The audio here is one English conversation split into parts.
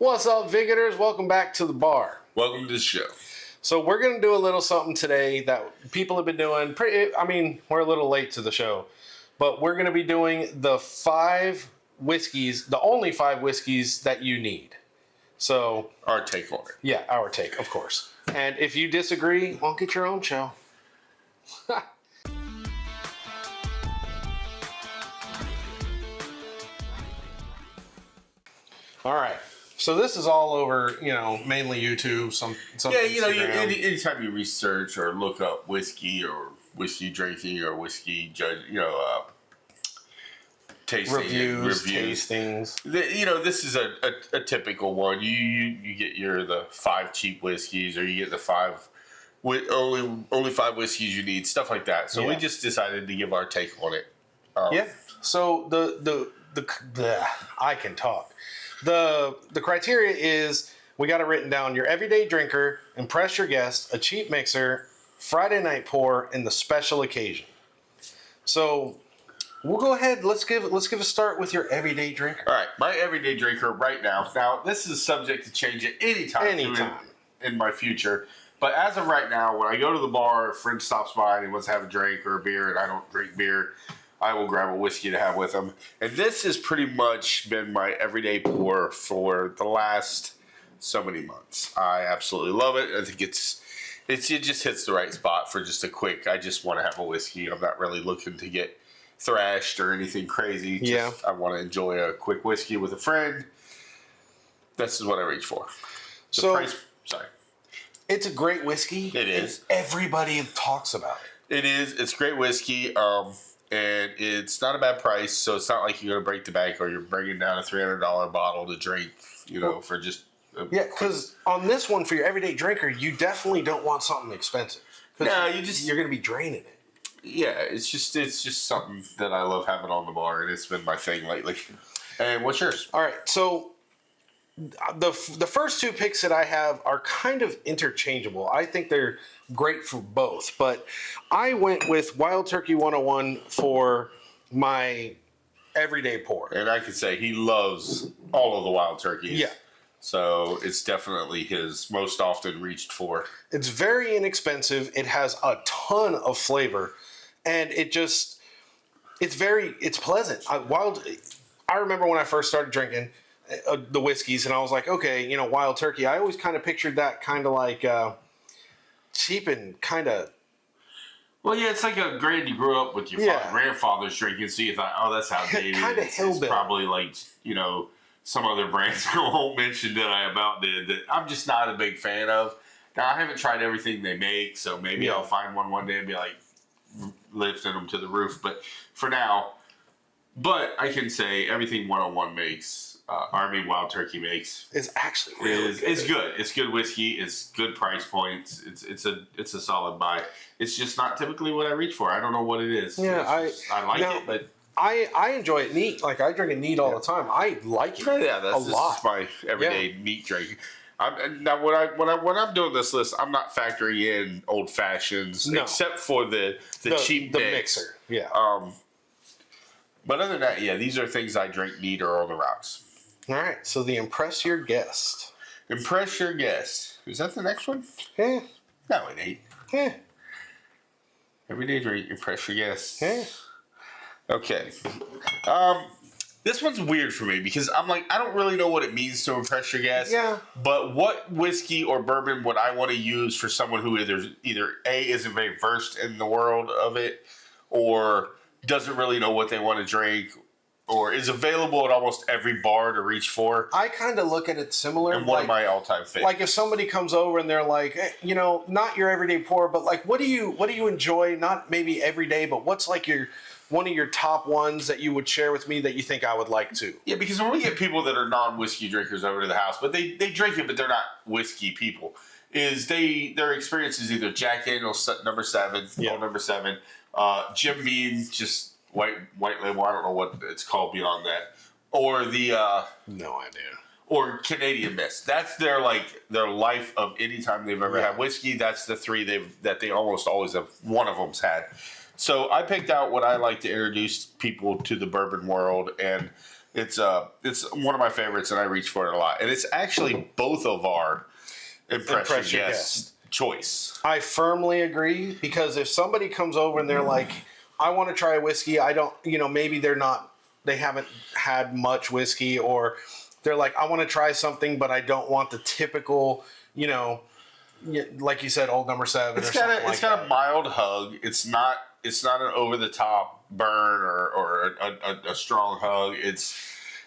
What's up, Vigoters? Welcome back to the bar. Welcome to the show. So we're going to do a little something today that people have been doing. We're a little late to the show, but we're going to be doing the 5 whiskeys, the only 5 whiskeys that you need. So Our take on it. Yeah, our take, of course. And if you disagree, well, get your own show. All right. So this is all over, mainly YouTube, some Instagram. Anytime you research or look up whiskey or whiskey drinking or whiskey judge, tasting reviews, tastings. This is a typical one. You get the 5 cheap whiskeys, or you get the 5 only 5 whiskeys you need, stuff like that. So we just decided to give our take on it. So I can talk. The criteria is, we got it written down: your everyday drinker, impress your guest, a cheap mixer, Friday night pour, and the special occasion. So we'll go ahead. Let's give a start with your everyday drinker. All right, my everyday drinker right now. Now this is subject to change at any time in my future. But as of right now, when I go to the bar, a friend stops by and he wants to have a drink or a beer, and I don't drink beer, I will grab a whiskey to have with them. And this has pretty much been my everyday pour for the last so many months. I absolutely love it. I think it just hits the right spot for just a quick, I just want to have a whiskey. I'm not really looking to get thrashed or anything crazy. I want to enjoy a quick whiskey with a friend. This is what I reach for. It's a great whiskey. It is. Everybody talks about it. It is. It's great whiskey. And it's not a bad price, so it's not like you're going to break the bank or you're bringing down a $300 bottle to drink, for just... because on this one, for your everyday drinker, you definitely don't want something expensive. No, you're going to be draining it. Yeah, it's just something that I love having on the bar, and it's been my thing lately. And what's yours? All right, so the first 2 picks that I have are kind of interchangeable. I think they're great for both, but I went with Wild Turkey 101 for my everyday pour. And I could say he loves all of the Wild Turkeys. Yeah. So it's definitely his most often reached for. It's very inexpensive. It has a ton of flavor, and it's pleasant. I remember when I first started drinking the whiskeys, and I was like, okay, Wild Turkey. I always kind of pictured that kind of like cheap and kind of... Well, yeah, it's like a grand you grew up with your grandfather's drinking, so you thought, oh, that's how David kind of hillbilly. It's probably like, some other brands I won't mention that I about did that I'm just not a big fan of. Now, I haven't tried everything they make, so maybe I'll find one day and be like lifting them to the roof. But for now, I can say everything 101 makes, Wild Turkey makes, is actually really good. It's good. It's good whiskey. It's good price points. It's a solid buy. It's just not typically what I reach for. I don't know what it is. Yeah, I like it, but I enjoy it neat. Like, I drink it neat all the time. I like it. Yeah, this is my everyday neat drink. Now, when I'm doing this list, I'm not factoring in old fashions, except for the cheap mixer. Yeah. But other than that, these are things I drink neat or on the rocks. All right. So the impress your guest. Impress your guest. Is that the next one? Yeah. No, it ain't. Yeah. Everyday drink, impress your guest. Yeah. Okay. This one's weird for me because I'm like, I don't really know what it means to impress your guests. Yeah. But what whiskey or bourbon would I want to use for someone who either A, isn't very versed in the world of it, or doesn't really know what they want to drink, or is available at almost every bar to reach for? I kind of look at it similar. And one of my all-time favorites. Like, if somebody comes over and they're like, not your everyday pour, but like, what do you enjoy? Not maybe every day, but what's like one of your top ones that you would share with me that you think I would like to? Yeah, because when we get people that are non-whiskey drinkers over to the house, but they drink it, but they're not whiskey people, their experience is either Jack Daniel's number 7, old number 7, Jim Beam, just white label, I don't know what it's called beyond that, or the no idea, or Canadian Mist. That's their life of any time they've ever had whiskey. That's the 3 that they almost always have. One of them's had. So I picked out what I like to introduce people to the bourbon world, and It's one of my favorites, and I reach for it a lot. And it's actually both of our impress your guest choice. I firmly agree, because if somebody comes over and they're like, I want to try a whiskey, I don't, maybe they haven't had much whiskey, or they're like, I want to try something, but I don't want the typical, like you said, Old Number 7. It's got a mild hug. It's not an over the top burn or a strong hug.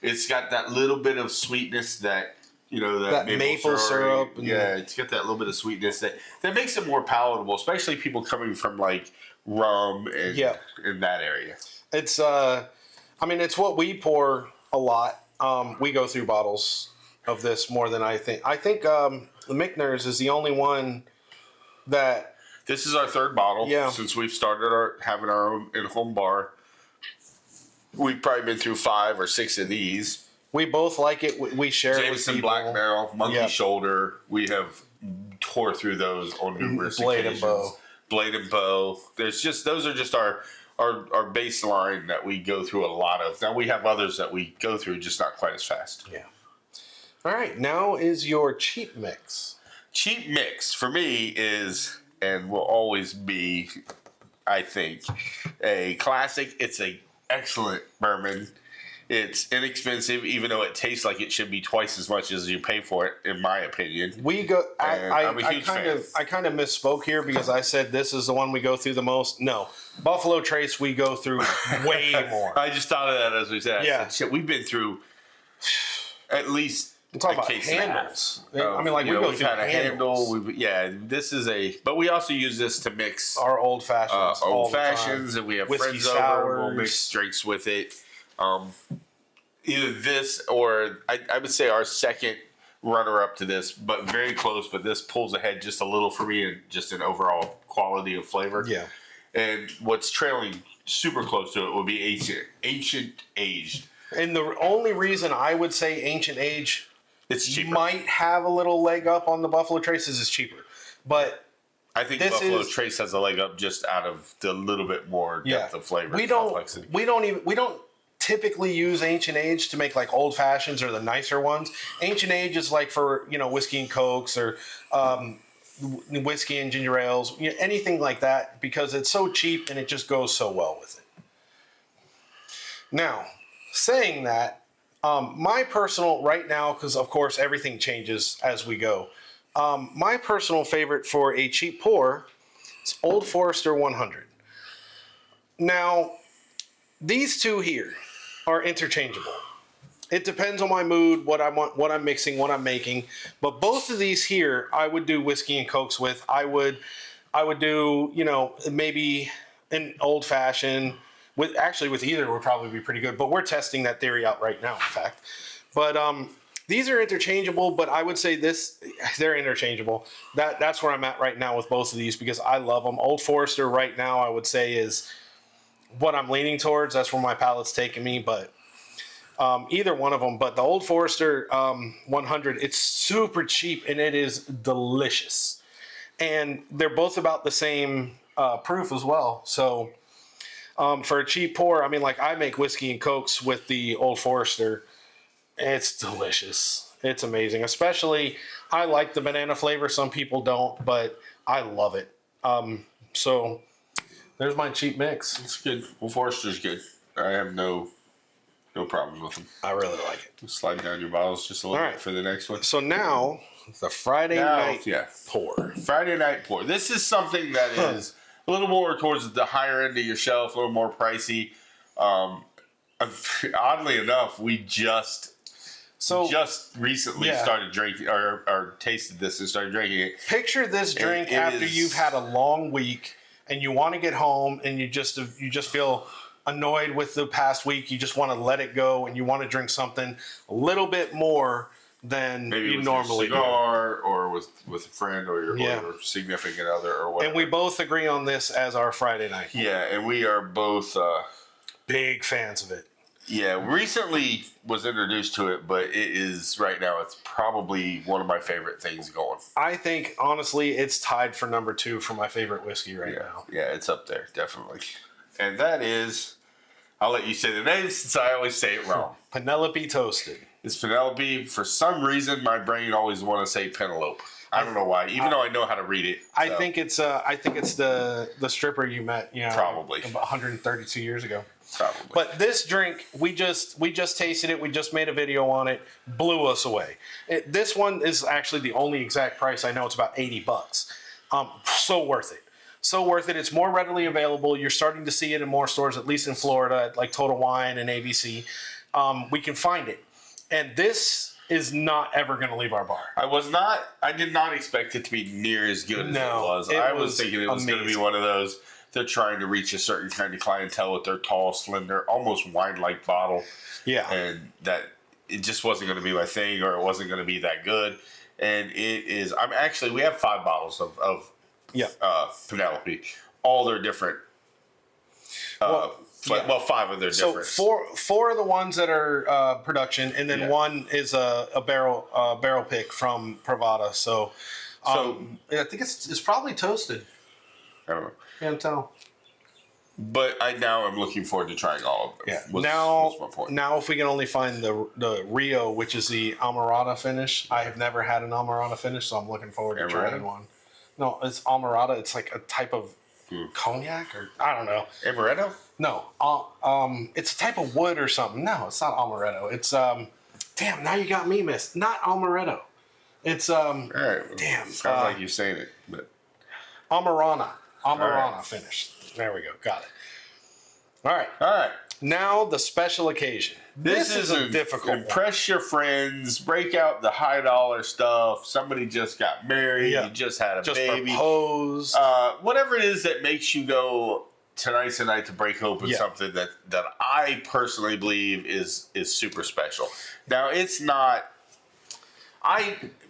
It's got that little bit of sweetness that that maple syrup. Yeah, it's got that little bit of sweetness that makes it more palatable, especially people coming from like rum and in that area. It's it's what we pour a lot. We go through bottles of this more than I think. I think the Michner's is the only one that. This is our third bottle since we've started having our own in-home bar. We've probably been through 5 or 6 of these. We both like it. We share Jameson it with people. Black Barrel, Monkey Shoulder. We have tore through those on numerous occasions. Blade and Bow. Those are just our baseline that we go through a lot of. Now we have others that we go through, just not quite as fast. Yeah. All right. Now is your cheap mix. Cheap mix for me is and will always be, I think, a classic. It's an excellent bourbon. It's inexpensive, even though it tastes like it should be twice as much as you pay for it, in my opinion. I'm a huge fan. I kind of misspoke here because I said this is the one we go through the most. No, Buffalo Trace we go through way more. I just thought of that as we said. Yeah, shit, we've been through at least. I'm talking about handles. We go through had a handle. This is but we also use this to mix our old fashions. And we have whiskey friends sours. over. We'll mix drinks with it. Either this or I would say our second runner-up to this, but very close. But this pulls ahead just a little for me, and just an overall quality of flavor. Yeah. And what's trailing super close to it would be ancient aged. And the only reason I would say ancient age. It's cheaper. Might have a little leg up on the Buffalo Trace. Is cheaper, but I think Buffalo Trace has a leg up just out of the little bit more depth of flavor. We don't typically use ancient age to make like old fashions or the nicer ones. Ancient age is like for whiskey and cokes or whiskey and ginger ales, anything like that, because it's so cheap and it just goes so well with it. Now, saying that. My personal, right now, because of course everything changes as we go, my personal favorite for a cheap pour is Old Forester 100. Now, these two here are interchangeable. It depends on my mood, what I want, what I'm mixing, what I'm making. But both of these here, I would do whiskey and cokes with. I would do, maybe an old fashioned. With either would probably be pretty good, but we're testing that theory out right now, in fact. But these are interchangeable, but I would say they're interchangeable. That's where I'm at right now with both of these because I love them. Old Forester right now, I would say, is what I'm leaning towards. That's where my palate's taking me, but either one of them. But the Old Forester 100, it's super cheap and it is delicious. And they're both about the same proof as well, so... for a cheap pour, I make whiskey and cokes with the Old Forester. It's delicious. It's amazing. Especially, I like the banana flavor. Some people don't, but I love it. So, there's my cheap mix. It's good. Old Forester's good. I have no problem with them. I really like it. Slide down your bottles just a little bit for the next one. So now, the Friday night pour. Friday night pour. This is something that is... a little more towards the higher end of your shelf, a little more pricey. Oddly enough, we just recently started drinking or tasted this and started drinking it. Picture this drink after you've had a long week and you want to get home and you just feel annoyed with the past week. You just want to let it go and you want to drink something a little bit more than maybe you with normally your cigar, or with a friend or your significant other or whatever. And we both agree on this as our Friday night. Yeah, and we are both big fans of it. Yeah, recently was introduced to it, but it is right now. It's probably one of my favorite things going. I think honestly, it's tied for number 2 for my favorite whiskey right now. Yeah, it's up there definitely, and that is I'll let you say the name since I always say it wrong. Penelope Toasted. It's Penelope. For some reason, my brain always want to say Penelope. I don't know why, even though I know how to read it. I think it's the stripper you met, Probably about 132 years ago. Probably. But this drink, we just tasted it. We just made a video on it. Blew us away. This one is actually the only exact price I know. It's about $80. So worth it. So worth it. It's more readily available. You're starting to see it in more stores, at least in Florida, like Total Wine and ABC. We can find it, and this is not ever going to leave our bar. I did not expect it to be near as good as it was. I was thinking it was going to be one of those, they're trying to reach a certain kind of clientele with their tall, slender, almost wine-like bottle. Yeah. And that it just wasn't going to be my thing, or it wasn't going to be that good. And it is, we have 5 bottles of Penelope. All they're different. 5 of their different. So four of the ones that are production, and then one is a barrel pick from Pravada. So I think it's probably toasted. I don't know. Can't tell. But now I'm looking forward to trying all of them. Yeah. Now if we can only find the Rio, which is the Amarada finish. I have never had an Amarada finish, so I'm looking forward to trying one. No, it's Amarada. It's like a type of cognac, or I don't know. Amaretto? No, it's a type of wood or something. No, it's not amaretto. It's damn. Now you got me missed. Not amaretto. It's all right. Damn. Sounds like you're saying it, but Amarana finish. There we go. Got it. All right. Now the special occasion. This is a difficult. Impress your friends. Break out the high dollar stuff. Somebody just got married. You just had a baby. Propose. Whatever it is that makes you go, tonight's the night to break open something that I personally believe is super special. Now, it's not.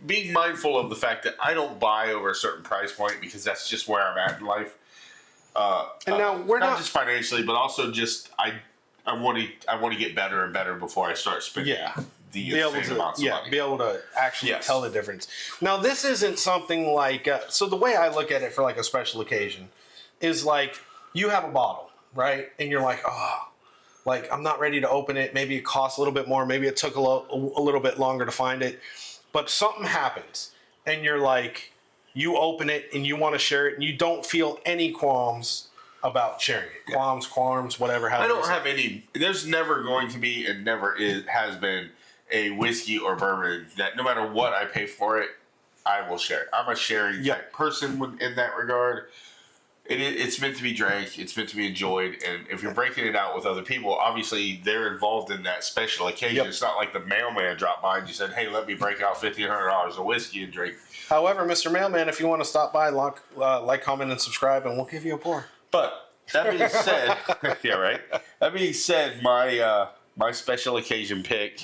Being mindful of the fact that I don't buy over a certain price point, because that's just where I'm at in life. And now we're not just financially, but also just I want to get better and better before I start spending the insane amounts of money. Be able to actually tell the difference. Now, this isn't something like so. The way I look at it for like a special occasion is like, you have a bottle, right? And you're like, like I'm not ready to open it. Maybe it costs a little bit more. Maybe it took a little bit longer to find it. But something happens, and you're like, you open it and you want to share it, and you don't feel any qualms about sharing it. Qualms, whatever. I don't have any. There's never going to be, and never has been, a whiskey or bourbon that no matter what I pay for it, I will share it. I'm a sharing type person in that regard. It's meant to be drank. It's meant to be enjoyed. And if you're breaking it out with other people, obviously they're involved in that special occasion. It's not like the mailman dropped by and you said, "Hey, let me break out $1,500 of whiskey and drink." However, Mr. Mailman, if you want to stop by, like, comment, and subscribe, and we'll give you a pour. But that being said, That being said, my special occasion pick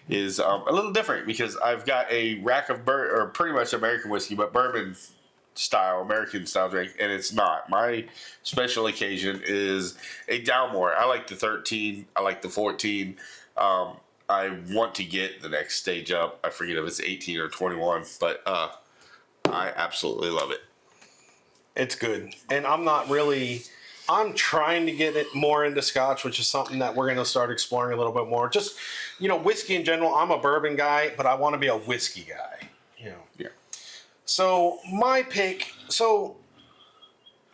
is a little different, because I've got a rack of pretty much American whiskey, but bourbon style, American style drink, and it's not. My special occasion is a Dalmore. I like the 13. I like the 14. I want to get the next stage up. I forget if it's 18 or 21, but I absolutely love it. It's good. And I'm trying to get it more into Scotch, which is something that we're going to start exploring a little bit more. Just, whiskey in general. I'm a bourbon guy, but I want to be a whiskey guy. Yeah. So my pick. So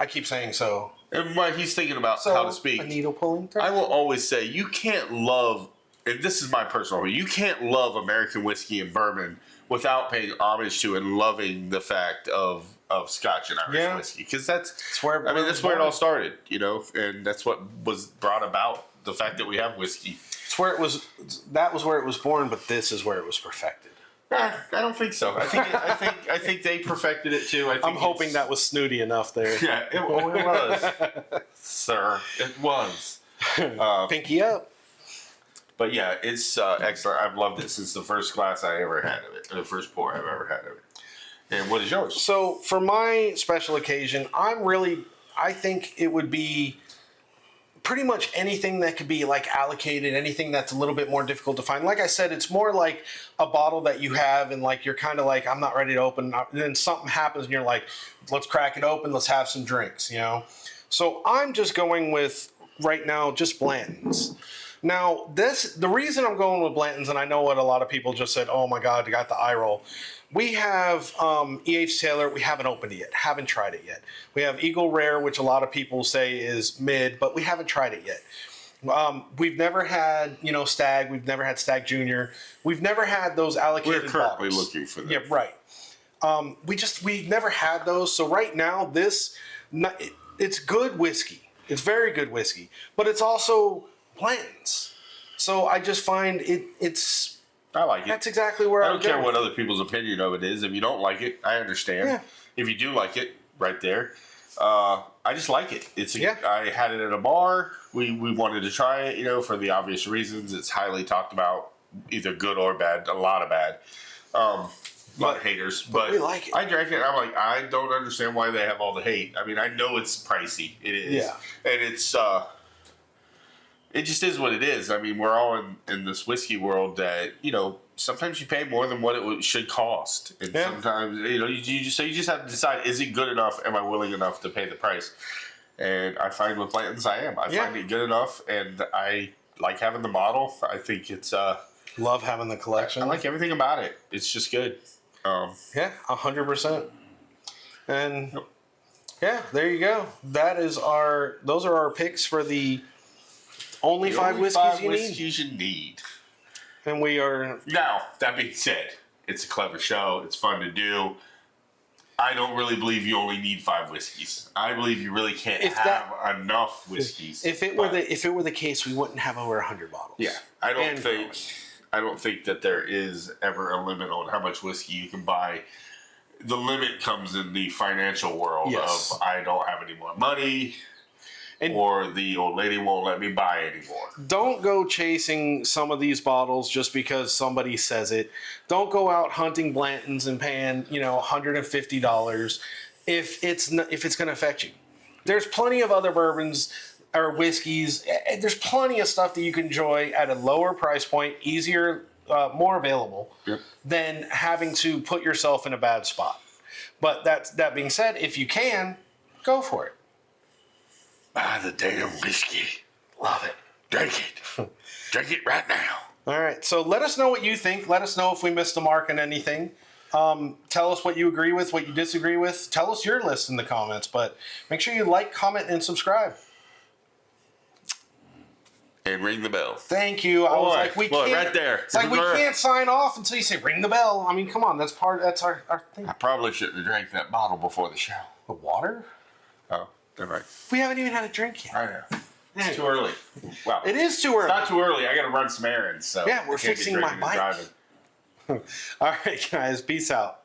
I keep saying so. And he's thinking about how to speak. A needle pulling. I will always say, you can't love. And this is my personal opinion. You can't love American whiskey and bourbon without paying homage to and loving the fact of Scotch and Irish whiskey, because that's where it all started, and that's what was brought about the fact that we have whiskey. That was where it was born, but this is where it was perfected. I don't think so. I think they perfected it too. I'm hoping that was snooty enough there. Yeah, it was, sir. It was. Pinky up. But yeah, it's excellent. I've loved it since the first glass I ever had of it, or the first pour I've ever had of it. And what is yours? So for my special occasion, I think it would be pretty much anything that could be like allocated, anything that's a little bit more difficult to find. Like I said, it's more like a bottle that you have and like you're kind of like, I'm not ready to open. And then something happens and you're like, let's crack it open. Let's have some drinks, So I'm just going with right now just Blanton's. Now, the reason I'm going with Blanton's, and I know what a lot of people just said, oh my God, you got the eye roll. We have E.H. Taylor. We haven't opened it yet. Haven't tried it yet. We have Eagle Rare, which a lot of people say is mid, but we haven't tried it yet. We've never had, Stag. We've never had Stag Junior. We've never had those allocated bottles. We're currently looking for them. Yeah, right. We've never had those. So right now, it's good whiskey. It's very good whiskey, but it's also Blanton's. So I just find it's. I like it. That's exactly where I don't care what other people's opinion of it is. If you don't like it, I understand. Yeah. If you do like it, right there. I just like it. I had it at a bar. We wanted to try it, for the obvious reasons. It's highly talked about, either good or bad. A lot of bad. A lot of haters. But we like it. I drank it. And I'm like, I don't understand why they have all the hate. I mean, I know it's pricey. It is. Yeah. And it's. It just is what it is. I mean, we're all in this whiskey world that, sometimes you pay more than what it should cost. And sometimes, you just have to decide, is it good enough? Am I willing enough to pay the price? And I find with Blanton's I am. I find it good enough, and I like having the bottle. I think it's... Love having the collection. I like everything about it. It's just good. 100%. And, there you go. Those are our picks for the... Only five whiskeys you need. And we are... Now, that being said, it's a clever show. It's fun to do. I don't really believe you only need 5 whiskeys. I believe you really can't have enough whiskeys. If it were the case, we wouldn't have over 100 bottles. Yeah. I don't think that there is ever a limit on how much whiskey you can buy. The limit comes in the financial world of I don't have any more money. Or the old lady won't let me buy anymore. Don't go chasing some of these bottles just because somebody says it. Don't go out hunting Blanton's and paying, $150 if it's going to affect you. There's plenty of other bourbons or whiskeys. There's plenty of stuff that you can enjoy at a lower price point, easier, more available than having to put yourself in a bad spot. But that being said, if you can, go for it. Buy the damn whiskey. Love it. Drink it. Drink it right now. All right. So let us know what you think. Let us know if we missed the mark on anything. Tell us what you agree with, what you disagree with. Tell us your list in the comments. But make sure you like, comment, and subscribe. And ring the bell. Thank you. I was like, we can't. Right there. It's like we can't sign off until you say ring the bell. I mean, come on. That's our thing. I probably shouldn't have drank that bottle before the show. The water? Oh. Right. We haven't even had a drink yet. I know. It's too early. Well, it is too early. It's not too early. I got to run some errands. So we're fixing my bike. All right, guys. Peace out.